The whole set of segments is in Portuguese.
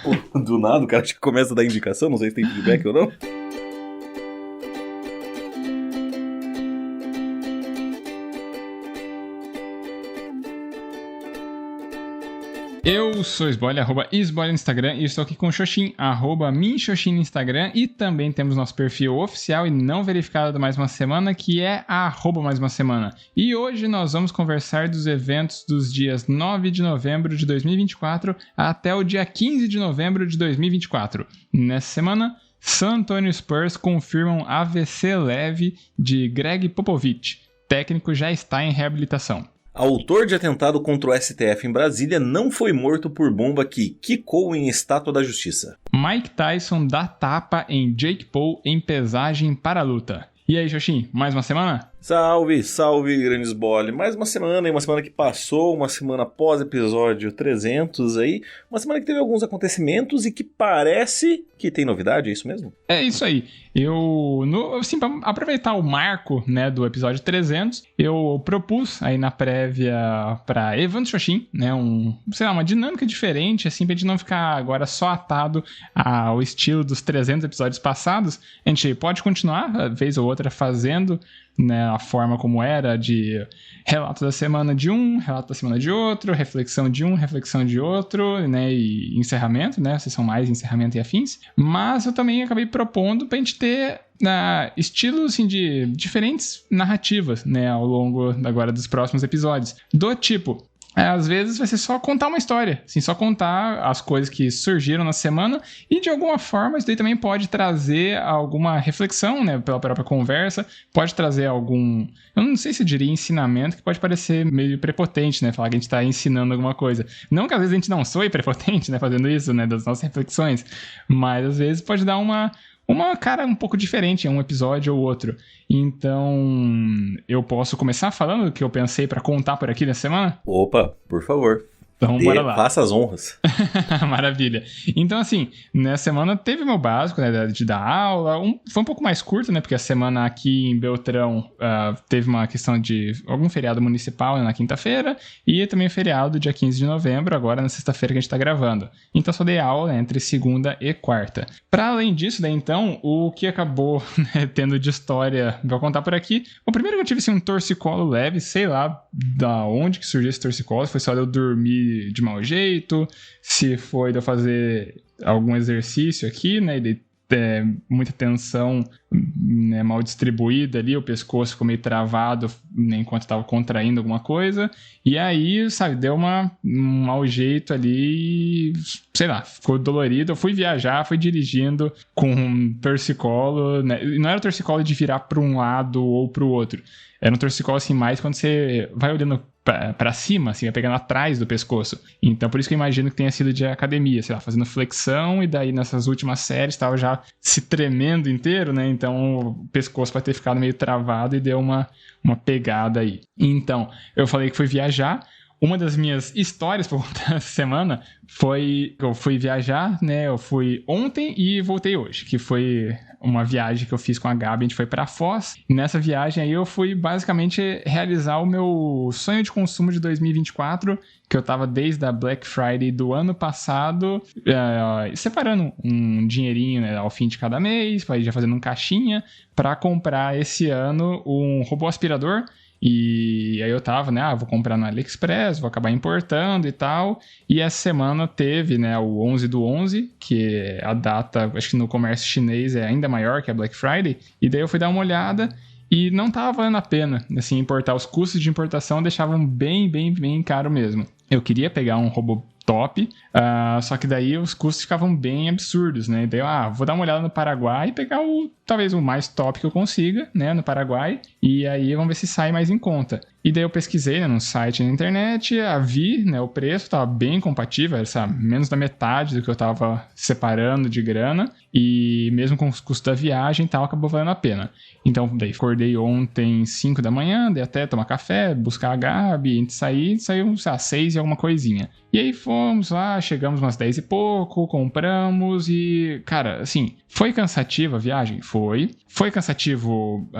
Pô, do nada, o cara já começa a dar indicação, não sei se tem feedback ou não. Eu sou Sboile, @Sboile no Instagram, e estou aqui com o Xoxin, @minxoxin no Instagram, e também temos nosso perfil oficial e não verificado do Mais Uma Semana, que é @Mais Uma Semana. E hoje nós vamos conversar dos eventos dos dias 9 de novembro de 2024 até o dia 15 de novembro de 2024. Nessa semana, San Antonio Spurs confirmam AVC leve de Greg Popovich. Técnico já está em reabilitação. Autor de atentado contra o STF em Brasília não foi morto por bomba que quicou em estátua da justiça. Mike Tyson dá tapa em Jake Paul em pesagem para a luta. E aí, Xoxin, mais uma semana? Salve, salve, grande Sboile. Mais uma semana que passou, uma semana pós episódio 300 aí. Uma semana que teve alguns acontecimentos e que parece que tem novidade, é isso mesmo? É isso aí. Assim, pra aproveitar o marco, né, do episódio 300, eu propus aí na prévia pra Evandro Xoxin, né, uma dinâmica diferente, assim, pra gente não ficar agora só atado ao estilo dos 300 episódios passados. A gente pode continuar, vez ou outra, fazendo, né, a forma como era, de relato da semana de um, relato da semana de outro, reflexão de um, reflexão de outro, né, e encerramento, né, sessão mais encerramento e afins. Mas eu também acabei propondo pra gente ter estilos, assim, de diferentes narrativas, né, ao longo agora dos próximos episódios. Do tipo, às vezes vai ser só contar uma história, assim, só contar as coisas que surgiram na semana, e de alguma forma isso daí também pode trazer alguma reflexão, né, pela própria conversa, pode trazer algum, eu não sei se eu diria ensinamento, que pode parecer meio prepotente, né, falar que a gente está ensinando alguma coisa. Não que às vezes a gente não soe prepotente, né, fazendo isso, né, das nossas reflexões, mas às vezes pode dar uma cara um pouco diferente em um episódio ou outro. Então, eu posso começar falando o que eu pensei pra contar por aqui nessa semana? Opa, por favor. Então, bora lá. Faça as honras. Maravilha. Então, assim, nessa semana teve meu básico, né, de dar aula. Foi um pouco mais curto, né, porque a semana aqui em Beltrão teve uma questão de algum feriado municipal, né, na quinta-feira, e também feriado dia 15 de novembro, agora na sexta-feira que a gente tá gravando. Então, só dei aula, né, entre segunda e quarta. Para além disso, daí, então, o que acabou, né, tendo de história, vou contar por aqui. Bom, primeiro que eu tive, assim, um torcicolo leve, sei lá da onde que surgiu esse torcicolo, foi só de eu dormir de mau jeito, se foi de eu fazer algum exercício aqui, né, e de ter muita tensão, né, mal distribuída ali, o pescoço ficou meio travado, né, enquanto estava contraindo alguma coisa, e aí, sabe, deu um mau jeito ali, sei lá, ficou dolorido. Eu fui viajar, fui dirigindo com um torcicolo, né, e não era torcicolo de virar para um lado ou para o outro, era um torcicolo assim mais quando você vai olhando pra cima, assim, vai pegando atrás do pescoço. Então, por isso que eu imagino que tenha sido de academia, sei lá, fazendo flexão, e daí nessas últimas séries tava já se tremendo inteiro, né? Então, o pescoço vai ter ficado meio travado e deu uma pegada aí. Então, eu falei que fui viajar. Uma das minhas histórias pra contar essa semana foi que eu fui viajar, né? Eu fui ontem e voltei hoje, que foi uma viagem que eu fiz com a Gabi, a gente foi pra Foz. E nessa viagem aí eu fui basicamente realizar o meu sonho de consumo de 2024, que eu tava desde a Black Friday do ano passado, separando um dinheirinho, né, ao fim de cada mês, pra ir já fazendo um caixinha, pra comprar esse ano um robô aspirador. E aí eu tava, né, vou comprar no AliExpress, vou acabar importando e tal. E essa semana teve, né, o 11/11, que é a data, acho que no comércio chinês é ainda maior que a Black Friday. E daí eu fui dar uma olhada e não tava valendo a pena, assim, importar. Os custos de importação deixavam bem, bem, bem caro mesmo. Eu queria pegar um robô top, só que daí os custos ficavam bem absurdos, né? Daí vou dar uma olhada no Paraguai e pegar talvez o mais top que eu consiga, né, no Paraguai, e aí vamos ver se sai mais em conta. E daí eu pesquisei, né, num site na internet, vi, né, o preço tava bem compatível, era menos da metade do que eu tava separando de grana, e mesmo com os custos da viagem e tal, acabou valendo a pena. Então, daí acordei ontem 5 da manhã, dei até tomar café, buscar a Gabi, a gente saiu, sei lá, 6 e alguma coisinha. E aí fomos lá, chegamos umas 10 e pouco, compramos e, cara, assim, foi cansativa a viagem? Foi cansativo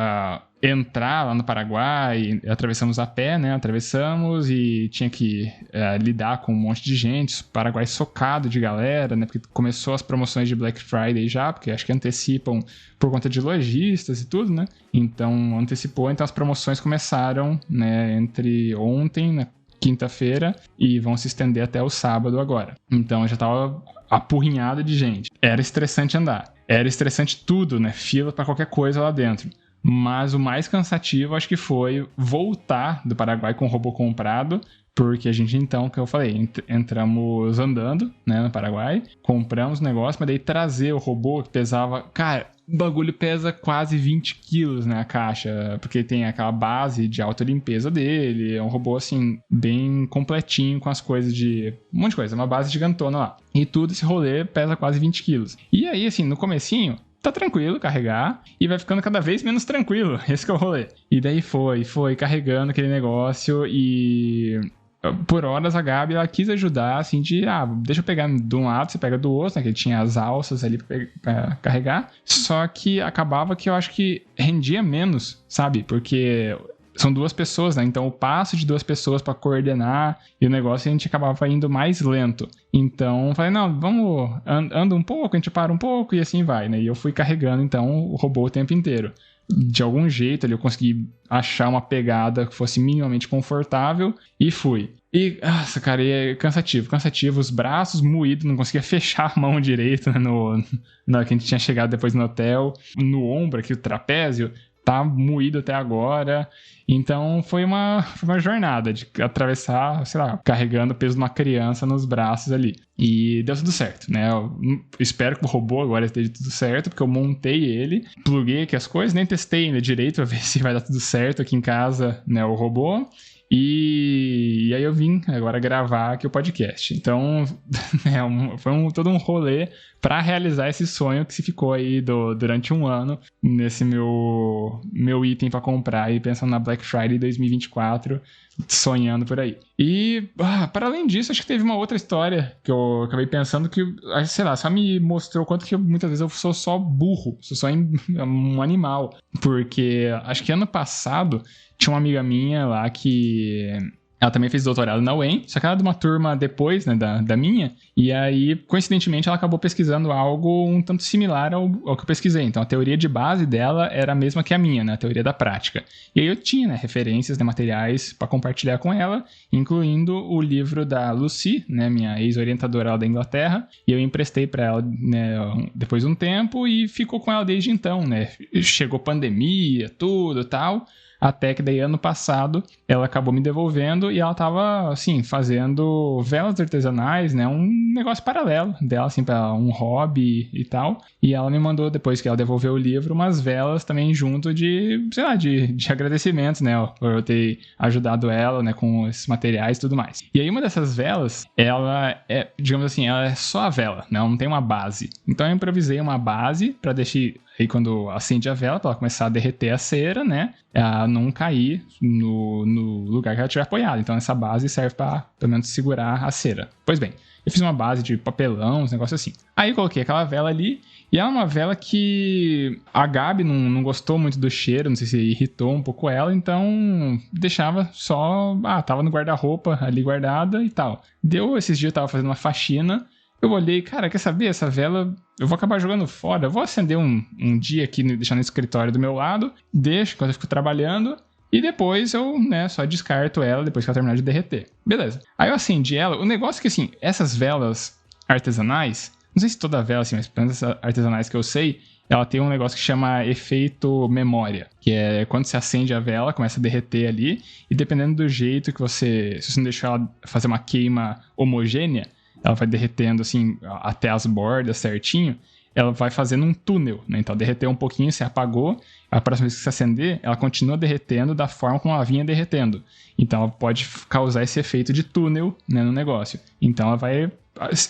entrar lá no Paraguai, atravessamos a pé, né? Atravessamos e tinha que lidar com um monte de gente, o Paraguai socado de galera, né? Porque começou as promoções de Black Friday já, porque acho que antecipam por conta de lojistas e tudo, né? Então, antecipou, então as promoções começaram, né? Entre ontem, na quinta-feira, e vão se estender até o sábado agora. Então, já tava apurrinhado de gente. Era estressante andar. Era estressante tudo, né? Fila pra qualquer coisa lá dentro. Mas o mais cansativo, acho que foi voltar do Paraguai com o robô comprado, porque a gente, então, que eu falei, entramos andando, né, no Paraguai, compramos o negócio, mas daí trazer o robô que pesava... Cara, o bagulho pesa quase 20 quilos, né, a caixa, porque tem aquela base de autolimpeza dele, é um robô, assim, bem completinho com as coisas de... um monte de coisa, uma base gigantona lá. E tudo esse rolê pesa quase 20 quilos. E aí, assim, no comecinho... tá tranquilo carregar e vai ficando cada vez menos tranquilo. Esse que é o rolê. E daí foi carregando aquele negócio e... por horas a Gabi, ela quis ajudar, assim, deixa eu pegar de um lado, você pega do outro, né, que tinha as alças ali pra carregar. Só que acabava que eu acho que rendia menos, sabe? Porque... são duas pessoas, né? Então o passo de duas pessoas pra coordenar e o negócio a gente acabava indo mais lento. Então falei, não, vamos, anda um pouco, a gente para um pouco e assim vai, né? E eu fui carregando então o robô o tempo inteiro. De algum jeito ali eu consegui achar uma pegada que fosse minimamente confortável e fui. E, nossa, cara, é cansativo. Os braços moídos, não conseguia fechar a mão direito, né? No que a gente tinha chegado depois no hotel. No ombro aqui, o trapézio, tá moído até agora. Então foi uma jornada de atravessar, sei lá, carregando o peso de uma criança nos braços ali. E deu tudo certo, né? Eu espero que o robô agora esteja tudo certo, porque eu montei ele, pluguei aqui as coisas, nem testei ainda direito pra ver se vai dar tudo certo aqui em casa, né? O robô. E aí eu vim agora gravar aqui o podcast. Então, foi todo um rolê para realizar esse sonho que se ficou aí durante um ano nesse meu item para comprar e pensando na Black Friday 2024, sonhando por aí. E, para além disso, acho que teve uma outra história que eu acabei pensando que, sei lá, só me mostrou quanto que muitas vezes eu sou só burro, sou só um animal. Porque acho que ano passado tinha uma amiga minha lá que... ela também fez doutorado na UEM, só que ela era de uma turma depois, né, da minha, e aí, coincidentemente, ela acabou pesquisando algo um tanto similar ao que eu pesquisei. Então, a teoria de base dela era a mesma que a minha, né, a teoria da prática. E aí eu tinha, né, referências de materiais para compartilhar com ela, incluindo o livro da Lucy, né, minha ex-orientadora lá da Inglaterra, e eu emprestei para ela, né, depois de um tempo, e ficou com ela desde então, né. Chegou pandemia, tudo e tal... até que daí ano passado ela acabou me devolvendo e ela tava, assim, fazendo velas artesanais, né? Um negócio paralelo dela, assim, pra um hobby e tal. E ela me mandou, depois que ela devolveu o livro, umas velas também junto de, sei lá, de agradecimentos, né? Por eu ter ajudado ela, né? Com esses materiais e tudo mais. E aí uma dessas velas, ela é, digamos assim, ela é só a vela, né? Ela não tem uma base. Então eu improvisei uma base pra deixar... aí quando acende a vela, pra ela começar a derreter a cera, né? Ela não cair no lugar que ela estiver apoiada. Então essa base serve pra, pelo menos, segurar a cera. Pois bem, eu fiz uma base de papelão, uns negócios assim. Aí eu coloquei aquela vela ali, e ela é uma vela que a Gabi não gostou muito do cheiro, não sei se irritou um pouco ela, então deixava só... tava no guarda-roupa ali guardada e tal. Deu esses dias, eu tava fazendo uma faxina, eu olhei, cara, quer saber? Essa vela eu vou acabar jogando fora. Eu vou acender um dia aqui, deixar no escritório do meu lado, deixo quando eu fico trabalhando, e depois eu, né, só descarto ela depois que ela terminar de derreter. Beleza. Aí eu acendi ela. O negócio é que, assim, essas velas artesanais, não sei se toda vela, assim, mas pelo menos essas artesanais que eu sei, ela tem um negócio que chama efeito memória, que é quando você acende a vela, começa a derreter ali, e dependendo do jeito que você... se você não deixar ela fazer uma queima homogênea, ela vai derretendo, assim, até as bordas certinho, ela vai fazendo um túnel, né? Então, derreteu um pouquinho, você apagou, a próxima vez que você acender, ela continua derretendo da forma como ela vinha derretendo. Então, ela pode causar esse efeito de túnel, né, no negócio. Então, ela vai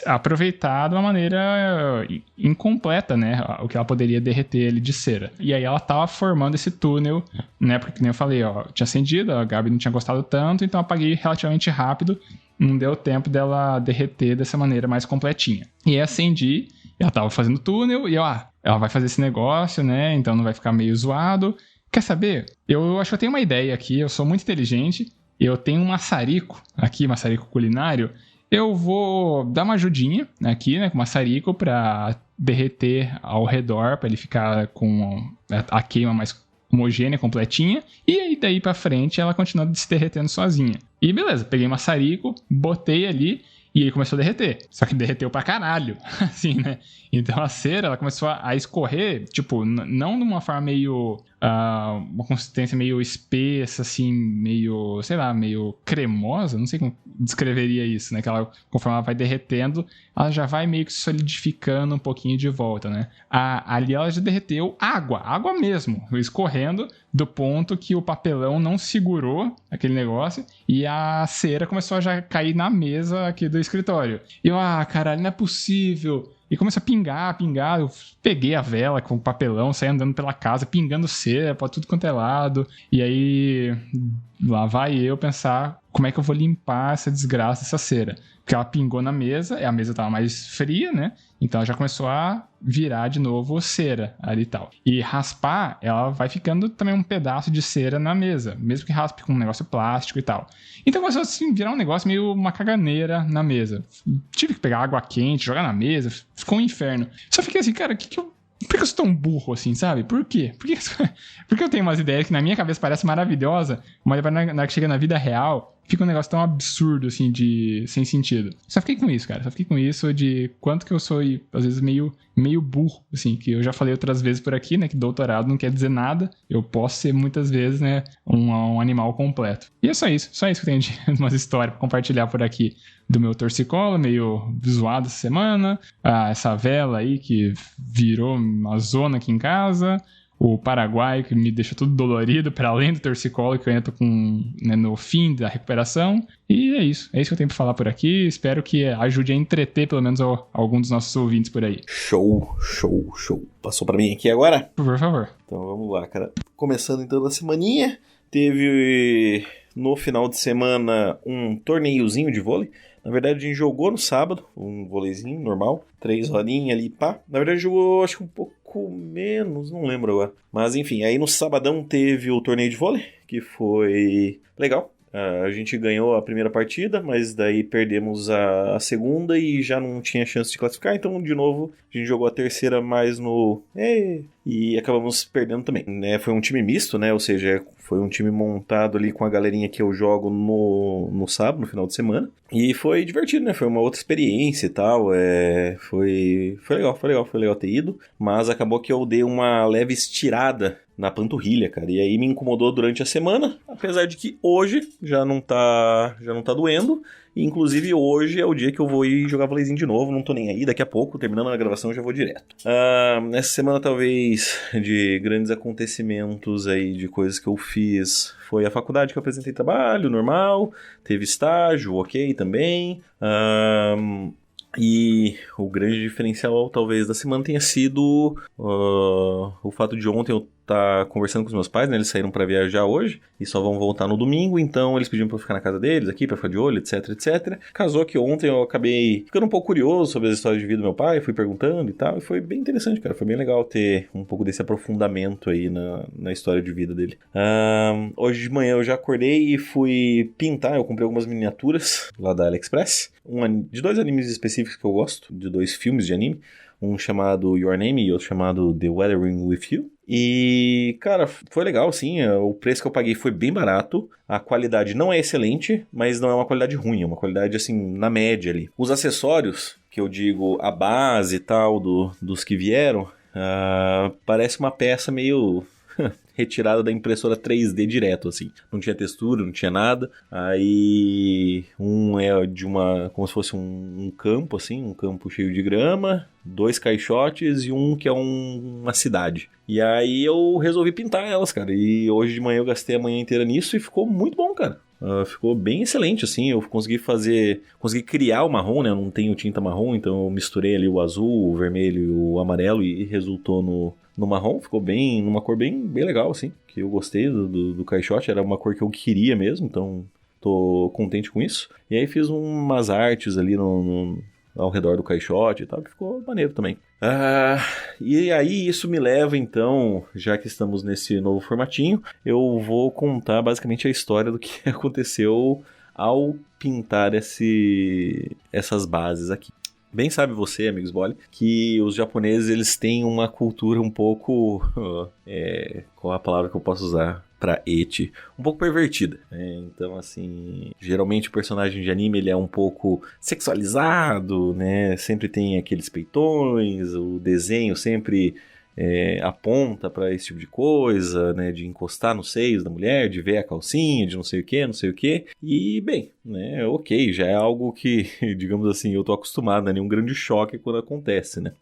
aproveitar de uma maneira incompleta, né, o que ela poderia derreter ali de cera. E aí, ela tava formando esse túnel, né, porque, como eu falei, ó, tinha acendido, a Gabi não tinha gostado tanto, então eu apaguei relativamente rápido, não deu tempo dela derreter dessa maneira mais completinha. E aí, acendi, ela tava fazendo túnel, e ela vai fazer esse negócio, né, então não vai ficar meio zoado. quer saber? Eu acho que eu tenho uma ideia aqui, eu sou muito inteligente, eu tenho um maçarico aqui, maçarico culinário, eu vou dar uma ajudinha aqui, né, com o maçarico pra derreter ao redor, pra ele ficar com a queima mais homogênea, completinha, e aí daí pra frente ela continua se derretendo sozinha. E beleza, peguei o maçarico, botei ali, e ele começou a derreter. Só que derreteu pra caralho, assim, né? Então a cera, ela começou a escorrer, tipo, não de uma forma meio... uma consistência meio espessa, assim, meio, sei lá, meio cremosa. Não sei como descreveria isso, né? Que ela, conforme ela vai derretendo, ela já vai meio que solidificando um pouquinho de volta, né? Ali ela já derreteu água mesmo, escorrendo do ponto que o papelão não segurou aquele negócio e a cera começou a já cair na mesa aqui do escritório. E eu, caralho, não é possível. E começou a pingar. Eu peguei a vela com o papelão, saí andando pela casa, pingando cera pra tudo quanto é lado. E aí, lá vai eu pensar como é que eu vou limpar essa desgraça, essa cera. Porque ela pingou na mesa, e a mesa tava mais fria, né? Então ela já começou a virar de novo cera ali e tal. E raspar, ela vai ficando também um pedaço de cera na mesa, mesmo que raspe com um negócio plástico e tal. Então começou a virar um negócio meio uma caganeira na mesa. Tive que pegar água quente, jogar na mesa, ficou um inferno. Só fiquei assim, cara, por que eu sou tão burro assim, sabe? Por quê? Porque eu tenho umas ideias que na minha cabeça parecem maravilhosas, mas na hora que chega na vida real, fica um negócio tão absurdo, assim, sem sentido. Só fiquei com isso, cara. Só fiquei com isso de quanto que eu sou, às vezes, meio burro, assim, que eu já falei outras vezes por aqui, né, que doutorado não quer dizer nada. Eu posso ser, muitas vezes, né, um animal completo. E é só isso que eu tenho de umas histórias pra compartilhar por aqui do meu torcicolo, meio zoado essa semana. Essa vela aí que virou uma zona aqui em casa. O Paraguai, que me deixa tudo dolorido, para além do torcicolo, que eu ainda tô no fim da recuperação. E é isso que eu tenho pra falar por aqui. Espero que ajude a entreter, pelo menos, algum dos nossos ouvintes por aí. Show. Passou pra mim aqui agora? Por favor. Então vamos lá, cara. Começando então na semaninha, teve no final de semana um torneiozinho de vôlei. Na verdade, a gente jogou no sábado, um vôleizinho normal, 3 horinhas ali, pá. Na verdade, jogou, acho que um pouco menos, não lembro agora. Mas, enfim, aí no sabadão teve o torneio de vôlei, que foi legal. A gente ganhou a primeira partida, mas daí perdemos a segunda e já não tinha chance de classificar. Então, de novo, a gente jogou a terceira mais no... E acabamos perdendo também, né? Foi um time misto, né? Ou seja, foi um time montado ali com a galerinha que eu jogo no sábado, no final de semana. E foi divertido, né? Foi uma outra experiência e tal. Foi legal ter ido. Mas acabou que eu dei uma leve estirada na panturrilha, cara. E aí me incomodou durante a semana. Apesar de que hoje já não tá doendo. E, inclusive, hoje é o dia que eu vou ir jogar vôleizinho de novo. Não tô nem aí. Daqui a pouco, terminando a gravação, eu já vou direto. Nessa semana, talvez, de grandes acontecimentos aí, de coisas que eu fiz, foi a faculdade que eu apresentei trabalho, normal. Teve estágio, ok, também. E o grande diferencial, talvez, da semana tenha sido o fato de ontem eu estar conversando com os meus pais, né? Eles saíram pra viajar hoje e só vão voltar no domingo, então eles pediram pra eu ficar na casa deles aqui, pra ficar de olho, etc, etc. Casou que ontem eu acabei ficando um pouco curioso sobre as histórias de vida do meu pai, fui perguntando e tal, e foi bem interessante, cara. Foi bem legal ter um pouco desse aprofundamento aí na história de vida dele. Hoje de manhã eu já acordei e fui pintar, eu comprei algumas miniaturas lá da AliExpress, de 2 animes específicos que eu gosto, de 2 filmes de anime. Um chamado Your Name e outro chamado The Weathering With You. E, cara, foi legal, sim. O preço que eu paguei foi bem barato. A qualidade não é excelente, mas não é uma qualidade ruim. É uma qualidade, assim, na média ali. Os acessórios, que eu digo a base e tal dos que vieram, parece uma peça meio... retirada da impressora 3D direto, assim. Não tinha textura, não tinha nada. Aí um é de como se fosse um campo, assim, um campo cheio de grama, 2 caixotes e um que é uma cidade. E aí eu resolvi pintar elas, cara. E hoje de manhã eu gastei a manhã inteira nisso e ficou muito bom, cara. Ficou bem excelente, assim. Eu consegui criar o marrom, né? Eu não tenho tinta marrom, então eu misturei ali o azul, o vermelho e o amarelo e resultou no marrom. Ficou numa cor bem legal, assim. Que eu gostei do caixote, era uma cor que eu queria mesmo, então tô contente com isso. E aí fiz umas artes ali ao redor do caixote e tal, que ficou maneiro também. E aí isso me leva, então, já que estamos nesse novo formatinho, eu vou contar basicamente a história do que aconteceu ao pintar essas bases aqui. Bem sabe você, amigos Bolly, que os japoneses eles têm uma cultura um pouco... qual é a palavra que eu posso usar para eti? Um pouco pervertida. Então, assim, geralmente o personagem de anime ele é um pouco sexualizado, né? Sempre tem aqueles peitões, o desenho sempre... aponta para esse tipo de coisa, né, de encostar nos seios da mulher, de ver a calcinha, de não sei o que, e bem, né, ok, já é algo que, digamos assim, eu tô acostumado, né, nenhum grande choque quando acontece, né.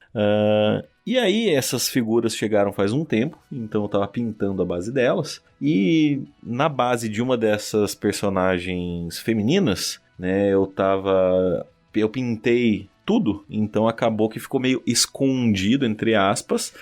E aí essas figuras chegaram faz um tempo, então eu tava pintando a base delas, e na base de uma dessas personagens femininas, né, eu pintei tudo, então acabou que ficou meio escondido, entre aspas,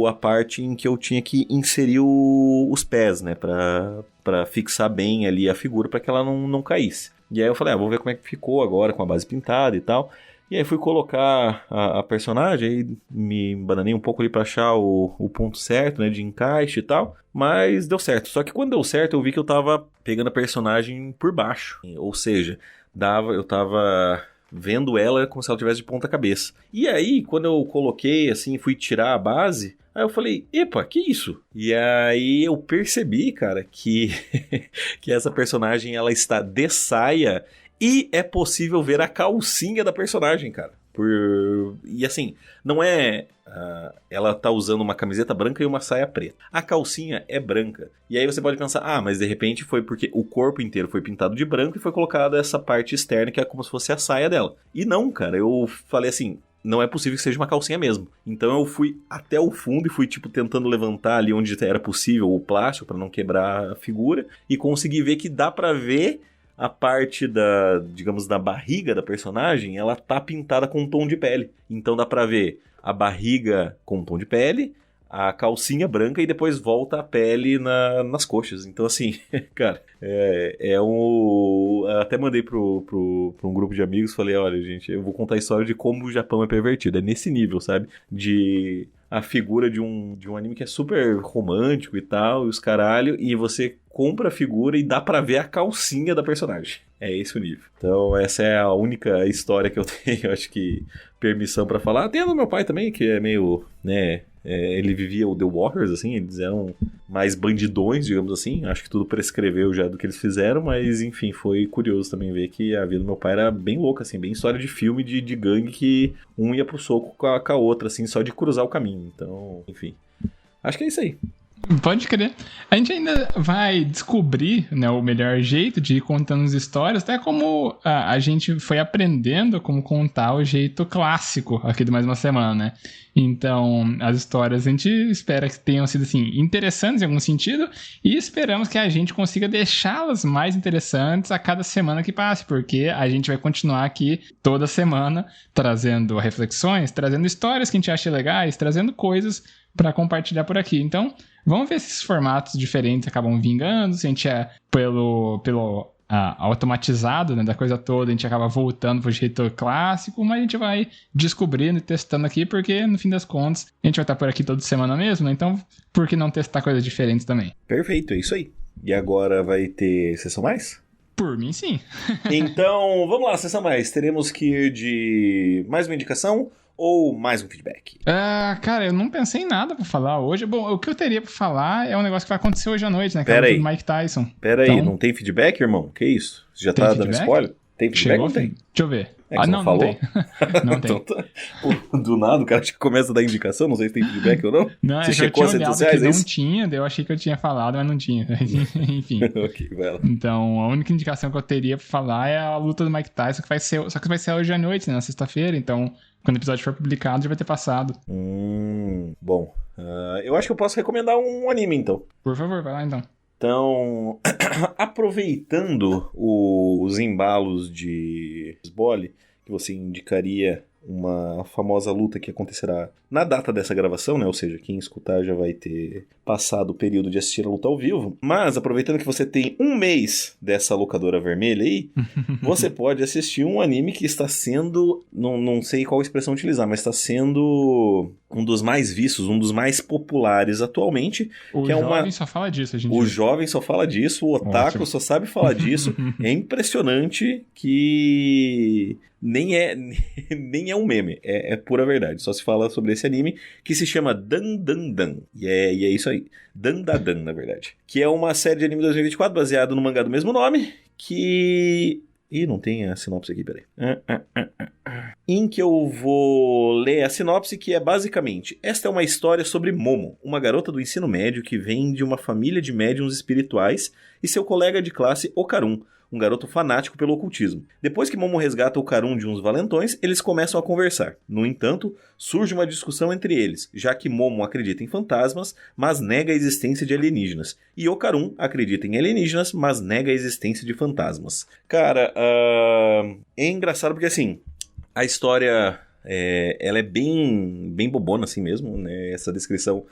a parte em que eu tinha que inserir os pés, né, pra fixar bem ali a figura para que ela não caísse. E aí eu falei, vou ver como é que ficou agora com a base pintada e tal. E aí fui colocar a personagem, aí me bananei um pouco ali pra achar o ponto certo, né, de encaixe e tal, mas deu certo. Só que quando deu certo eu vi que eu tava pegando a personagem por baixo, ou seja, eu tava... vendo ela como se ela tivesse de ponta cabeça. E aí, quando eu coloquei, assim, fui tirar a base, aí eu falei, epa, que isso? E aí eu percebi, cara, que essa personagem, ela está de saia e é possível ver a calcinha da personagem, cara. E assim, não é... ela tá usando uma camiseta branca e uma saia preta. A calcinha é branca. E aí você pode pensar, mas de repente foi porque o corpo inteiro foi pintado de branco e foi colocada essa parte externa que é como se fosse a saia dela. E não, cara, eu falei assim, não é possível que seja uma calcinha mesmo. Então eu fui até o fundo e fui tipo tentando levantar ali onde era possível o plástico para não quebrar a figura e consegui ver que dá pra ver a parte digamos, da barriga da personagem, ela tá pintada com um tom de pele. Então dá pra ver a barriga com um tom de pele, a calcinha branca e depois volta a pele nas coxas. Então, assim, cara, até mandei pra um grupo de amigos, falei, olha, gente, eu vou contar a história de como o Japão é pervertido. É nesse nível, sabe? De a figura de um anime que é super romântico e tal, e os caralho, e você compra a figura e dá pra ver a calcinha da personagem. É esse o nível. Então essa é a única história que eu tenho, acho que, permissão pra falar. Tem a do meu pai também, que é meio, né... ele vivia o The Warriors, assim, eles eram mais bandidões, digamos assim. Acho que tudo prescreveu já do que eles fizeram, mas enfim, foi curioso também ver que a vida do meu pai era bem louca, assim, bem história de filme de gangue que um ia pro soco com a outra, assim, só de cruzar o caminho. Então, enfim, acho que é isso aí. Pode crer. A gente ainda vai descobrir, né, o melhor jeito de ir contando as histórias, até como a gente foi aprendendo como contar o jeito clássico aqui de Mais Uma Semana, né? Então, as histórias a gente espera que tenham sido, assim, interessantes em algum sentido e esperamos que a gente consiga deixá-las mais interessantes a cada semana que passe, porque a gente vai continuar aqui toda semana trazendo reflexões, trazendo histórias que a gente acha legais, trazendo coisas para compartilhar por aqui. Então, vamos ver se esses formatos diferentes acabam vingando, se a gente pelo automatizado, né, da coisa toda, a gente acaba voltando pro jeito clássico, mas a gente vai descobrindo e testando aqui, porque no fim das contas a gente vai estar por aqui toda semana mesmo, né? Então por que não testar coisas diferentes também? Perfeito, é isso aí. E agora vai ter sessão mais? Por mim, sim. Então, vamos lá, sessão mais. Teremos que ir de mais uma indicação ou mais um feedback? Cara, eu não pensei em nada pra falar hoje. Bom, o que eu teria pra falar é um negócio que vai acontecer hoje à noite, né? Que Pera é aí. o do Mike Tyson. Pera aí, não tem feedback, irmão? Que isso? Você já tá dando feedback? spoiler? Tem feedback Chegou, ou não tem? Deixa eu ver. É que você não falou? tem. Não tem. Então tá. Pô, do nada o cara começa a dar indicação, não sei se tem feedback ou não. Não, Você é que eu checou tinha as redes olhado sociais, que é não isso? tinha, daí eu achei que eu tinha falado, mas não tinha. Enfim. Ok, vai lá. Então, a única indicação que eu teria pra falar é a luta do Mike Tyson, só que vai ser hoje à noite, né, na sexta-feira, então quando o episódio for publicado já vai ter passado. Bom, eu acho que eu posso recomendar um anime, então. Por favor, vai lá então. Então, aproveitando os embalos de Sbole, que você indicaria uma famosa luta que acontecerá na data dessa gravação, né? Ou seja, quem escutar já vai ter passado o período de assistir a luta ao vivo. Mas, aproveitando que você tem um mês dessa locadora vermelha aí, você pode assistir um anime que está sendo, não sei qual expressão utilizar, mas está sendo um dos mais vistos, um dos mais populares atualmente. O jovem só fala disso, a gente. O jovem só fala disso, o otaku só sabe falar disso. É impressionante que nem é um meme, é pura verdade. Só se fala sobre esse anime que se chama Dan Dan Dan. E é isso aí. Dan Da Dan, na verdade. Que é uma série de anime de 2024 baseado no mangá do mesmo nome, que... Ih, não tem a sinopse aqui, peraí. Em que eu vou ler a sinopse, que é basicamente: esta é uma história sobre Momo, uma garota do ensino médio que vem de uma família de médiuns espirituais, e seu colega de classe, Okarun, um garoto fanático pelo ocultismo. Depois que Momo resgata Okarun de uns valentões, eles começam a conversar. No entanto, surge uma discussão entre eles, já que Momo acredita em fantasmas, mas nega a existência de alienígenas. E Okarun acredita em alienígenas, mas nega a existência de fantasmas. Cara, é engraçado porque assim, a história ela é bem bobona assim mesmo, né? Essa descrição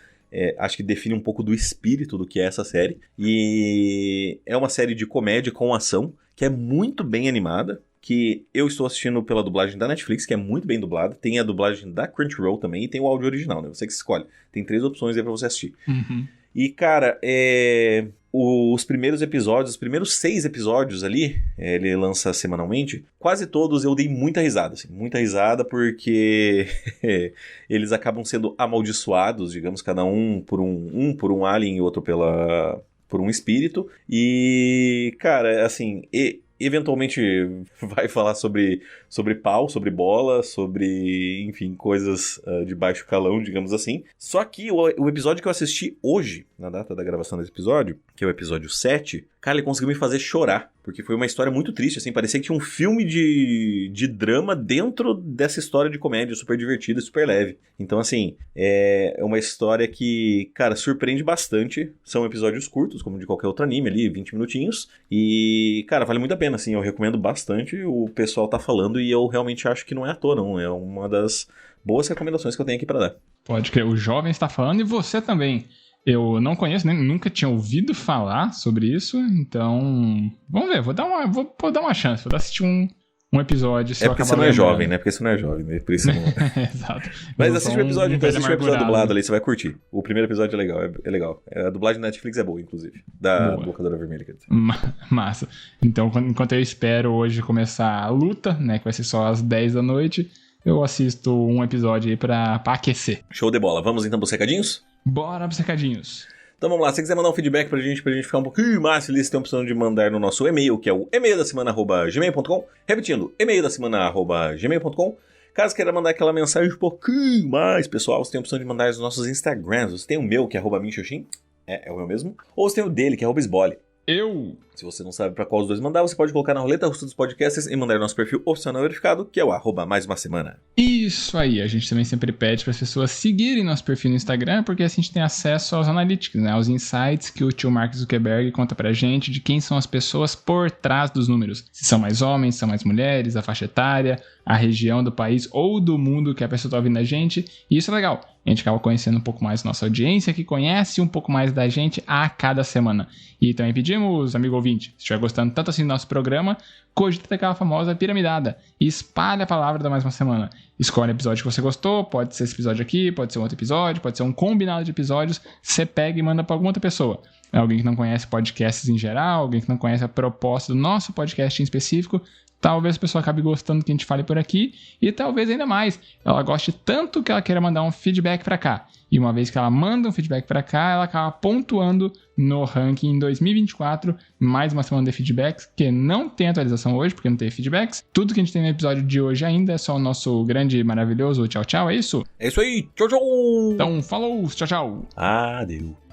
acho que define um pouco do espírito do que é essa série. E é uma série de comédia com ação, que é muito bem animada, que eu estou assistindo pela dublagem da Netflix, que é muito bem dublada. Tem a dublagem da Crunchyroll também, e tem o áudio original, né? Você que escolhe. Tem 3 opções aí pra você assistir. Uhum. E, cara, os primeiros episódios, os primeiros 6 episódios ali, ele lança semanalmente, quase todos eu dei muita risada, assim, muita risada, porque eles acabam sendo amaldiçoados, digamos, cada um por um alien e outro por um espírito, e, cara, assim, eventualmente vai falar sobre pau, sobre bola, sobre, enfim, coisas de baixo calão, digamos assim. Só que o episódio que eu assisti hoje, na data da gravação desse episódio, que é o episódio 7, cara, ele conseguiu me fazer chorar, porque foi uma história muito triste, assim, parecia que tinha um filme de drama dentro dessa história de comédia super divertida e super leve. Então, assim, é uma história que, cara, surpreende bastante. São episódios curtos, como de qualquer outro anime ali, 20 minutinhos, e, cara, vale muito a pena, assim, eu recomendo bastante. O pessoal tá falando e eu realmente acho que não é à toa, não. É uma das boas recomendações que eu tenho aqui pra dar. Pode crer, o jovem está falando e você também. Eu não conheço, nem nunca tinha ouvido falar sobre isso, então vamos ver, vou dar uma chance, vou assistir um episódio. É porque você não é jovem, né? Porque você não é jovem, né? Por isso não... Exato. Mas assiste o episódio, então assiste o episódio dublado ali, você vai curtir. O primeiro episódio é legal, é legal. A dublagem da Netflix é boa, inclusive. Da locadora vermelha. Massa. Então, enquanto eu espero hoje começar a luta, né? Que vai ser só às 10 da noite, eu assisto um episódio aí pra aquecer. Show de bola. Vamos então pros recadinhos? Bora pros recadinhos. Então vamos lá, se você quiser mandar um feedback pra gente ficar um pouquinho mais feliz, você tem a opção de mandar no nosso e-mail, que é o e-maildasemana@gmail.com. Repetindo, e-maildasemana@gmail.com. Caso queira mandar aquela mensagem um pouquinho mais pessoal, você tem a opção de mandar nos nossos Instagrams. Você tem o meu, que é @minxoxin, é o meu mesmo. Ou você tem o dele, que é @sbole. Se você não sabe pra qual dos dois mandar, você pode colocar na roleta russa dos podcasts e mandar no nosso perfil oficial verificado, que é o @mais-uma-semana. Isso aí, a gente também sempre pede para as pessoas seguirem nosso perfil no Instagram, porque assim a gente tem acesso aos analytics, né, aos insights que o tio Mark Zuckerberg conta pra gente de quem são as pessoas por trás dos números. Se são mais homens, se são mais mulheres, a faixa etária, a região do país ou do mundo que a pessoa tá ouvindo a gente, e isso é legal. A gente acaba conhecendo um pouco mais nossa audiência, que conhece um pouco mais da gente a cada semana. E também pedimos, amigo ouvinte, se estiver gostando tanto assim do nosso programa, cogita daquela famosa piramidada e espalha a palavra da Mais Uma Semana. Escolhe o episódio que você gostou, pode ser esse episódio aqui, pode ser um outro episódio, pode ser um combinado de episódios, você pega e manda para alguma outra pessoa. Alguém que não conhece podcasts em geral, alguém que não conhece a proposta do nosso podcast em específico, talvez a pessoa acabe gostando que a gente fale por aqui e talvez ainda mais, ela goste tanto que ela queira mandar um feedback para cá. E uma vez que ela manda um feedback para cá, ela acaba pontuando no ranking em 2024, mais uma semana de feedbacks, que não tem atualização hoje, porque não teve feedbacks. Tudo que a gente tem no episódio de hoje ainda é só o nosso grande e maravilhoso tchau, tchau, é isso? É isso aí, tchau, tchau! Então, falou, tchau, tchau! Adeus.